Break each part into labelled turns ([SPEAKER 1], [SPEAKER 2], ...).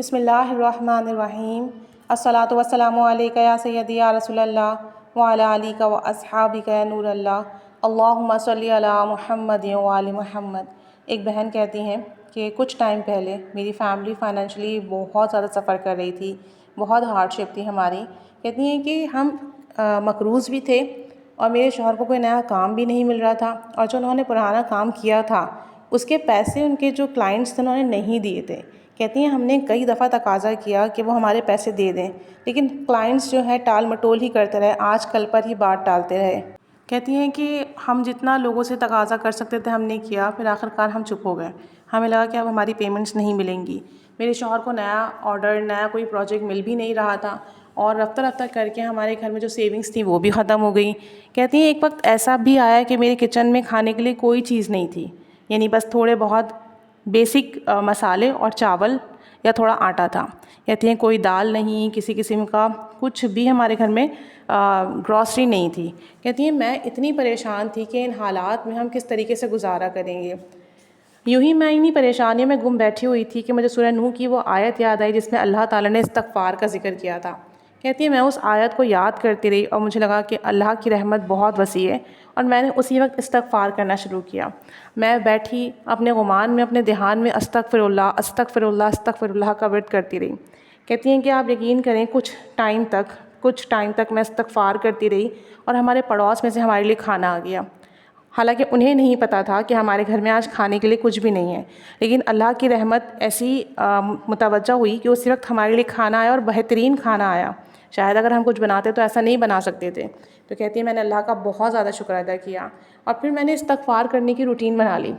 [SPEAKER 1] بسم اللہ الرحمن الرحیم الصلاۃ والسلام علیک یا سیدی یا رسول اللہ وعلی آلک و اصحابک یا نور اللہ اللہم صلی علی محمد وعلی محمد۔ ایک بہن کہتی ہیں کہ کچھ ٹائم پہلے میری فیملی فائنینشلی بہت زیادہ سفر کر رہی تھی، بہت ہارڈ شپ تھی ہماری۔ کہتی ہیں کہ ہم مقروض بھی تھے اور میرے شوہر کو کوئی نیا کام بھی نہیں مل رہا تھا، اور جو انہوں نے پرانا کام کیا تھا اس کے پیسے ان کے جو کلائنٹس تھے انہوں نے نہیں دیے تھے۔ کہتی ہیں ہم نے کئی دفعہ تقاضا کیا کہ وہ ہمارے پیسے دے دیں، لیکن کلائنٹس جو ہے ٹال مٹول ہی کرتے رہے، آج کل پر ہی بات ٹالتے رہے۔ کہتی ہیں کہ ہم جتنا لوگوں سے تقاضا کر سکتے تھے ہم نے کیا، پھر آخر کار ہم چپ ہو گئے۔ ہمیں لگا کہ اب ہماری پیمنٹس نہیں ملیں گی۔ میرے شوہر کو نیا آرڈر، نیا کوئی پروجیکٹ مل بھی نہیں رہا تھا، اور رفتہ رفتہ کر کے ہمارے گھر میں جو سیونگس تھیں وہ بھی ختم ہو گئی۔ کہتی ہیں ایک وقت ایسا بھی آیا کہ میرے کچن میں کھانے کے لیے کوئی چیز نہیں تھی، یعنی بس تھوڑے بہت بیسک مسالے اور چاول یا تھوڑا آٹا تھا۔ کہتی ہیں کوئی دال نہیں، کسی قسم کا کچھ بھی ہمارے گھر میں گروسری نہیں تھی۔ کہتی ہیں میں اتنی پریشان تھی کہ ان حالات میں ہم کس طریقے سے گزارا کریں گے۔ یوں ہی میں انہی پریشانیوں میں گم بیٹھی ہوئی تھی کہ مجھے سورہ نوح کی وہ آیت یاد آئی جس میں اللہ تعالیٰ نے استغفار کا ذکر کیا تھا۔ کہتی ہے میں اس آیت کو یاد کرتی رہی اور مجھے لگا کہ اللہ کی رحمت بہت وسیع ہے، اور میں نے اسی وقت استغفار کرنا شروع کیا۔ میں بیٹھی اپنے غمان میں، اپنے دھیان میں استغفر اللہ استغفر اللہ استغفر اللہ کا ورد کرتی رہی۔ کہتی ہیں کہ آپ یقین کریں کچھ ٹائم تک میں استغفار کرتی رہی، اور ہمارے پڑوس میں سے ہمارے لیے کھانا آ گیا۔ حالانکہ انہیں نہیں پتہ تھا کہ ہمارے گھر میں آج کھانے کے لیے کچھ بھی نہیں ہے، لیکن اللہ کی رحمت ایسی متوجہ ہوئی کہ اسی وقت ہمارے لیے کھانا آیا، اور بہترین کھانا آیا۔ شاید اگر ہم کچھ بناتے تو ایسا نہیں بنا سکتے تھے۔ تو کہتی ہے میں نے اللہ کا بہت زیادہ شکر ادا کیا، اور پھر میں نے استغفار کرنے کی روٹین بنا لی۔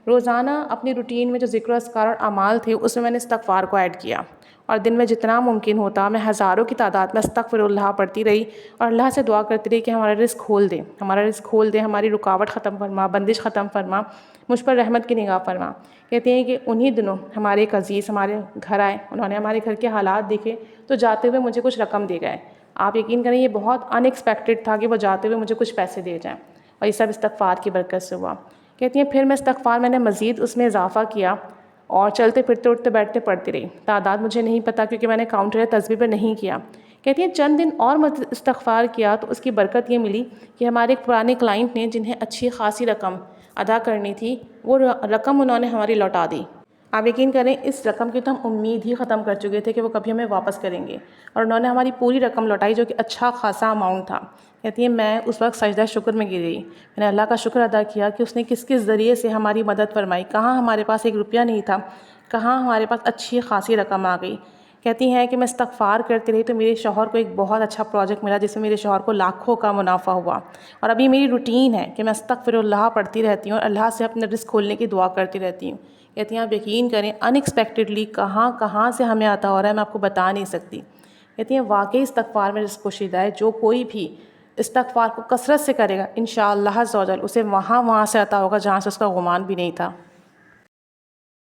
[SPEAKER 1] روزانہ اپنی روٹین میں جو ذکر و اذکار اور اعمال تھے اس میں نے استغفار کو ایڈ کیا، اور دن میں جتنا ممکن ہوتا میں ہزاروں کی تعداد میں استغفر اللہ پڑھتی رہی، اور اللہ سے دعا کرتی رہی کہ ہمارا رزق کھول دے، ہماری رکاوٹ ختم فرما، بندش ختم فرما، مجھ پر رحمت کی نگاہ فرما۔ کہتے ہیں کہ انہی دنوں ہمارے ایک عزیز ہمارے گھر آئے، انہوں نے ہمارے گھر کے حالات دیکھے تو جاتے ہوئے مجھے کچھ رقم دے گئے۔ آپ یقین کریں یہ بہت ان ایکسپیکٹڈ تھا کہ وہ جاتے ہوئے مجھے کچھ پیسے دے جائیں، اور یہ سب استغفار کی برکت سے ہوا۔ کہتی ہیں پھر استغفار میں نے مزید اس میں اضافہ کیا، اور چلتے پھرتے اٹھتے بیٹھتے پڑھتی رہی۔ تعداد مجھے نہیں پتہ کیونکہ میں نے کاؤنٹر یا تسبیح پہ نہیں کیا۔ کہتی ہیں چند دن اور استغفار کیا تو اس کی برکت یہ ملی کہ ہمارے ایک پرانے کلائنٹ نے جنہیں اچھی خاصی رقم ادا کرنی تھی، وہ رقم انہوں نے ہماری لوٹا دی۔ آپ یقین کریں اس رقم کی تو ہم امید ہی ختم کر چکے تھے کہ وہ کبھی ہمیں واپس کریں گے، اور انہوں نے ہماری پوری رقم لوٹائی جو کہ اچھا خاصا اماؤنٹ تھا۔ کہتی ہیں میں اس وقت سجدہ شکر میں گر گئی۔ میں نے اللہ کا شکر ادا کیا کہ اس نے کس ذریعے سے ہماری مدد فرمائی، کہاں ہمارے پاس ایک روپیہ نہیں تھا، کہاں ہمارے پاس اچھی خاصی رقم آ گئی۔ کہتی ہیں کہ میں استغفار کرتی رہی تو میرے شوہر کو ایک بہت اچھا پروجیکٹ ملا جس میں میرے شوہر کو لاکھوں کا منافع ہوا، اور ابھی میری روٹین ہے کہ میں استغفر اللہ پڑھتی رہتی ہوں اور اللہ سے اپنے رزق کھولنے کی دعا کرتی رہتی ہوں۔ کہتی ہیں آپ یقین کریں ان ایکسپیکٹڈلی کہاں سے ہمیں عطا ہو رہا ہے میں آپ کو بتا نہیں سکتی۔ کہتی ہیں واقعی استغفار میں رزق پوشیدہ ہے، جو کوئی بھی استغفار کو کثرت سے کرے گا انشاءاللہ عز و جل اسے وہاں سے عطا ہوگا جہاں سے اس کا گمان بھی نہیں تھا۔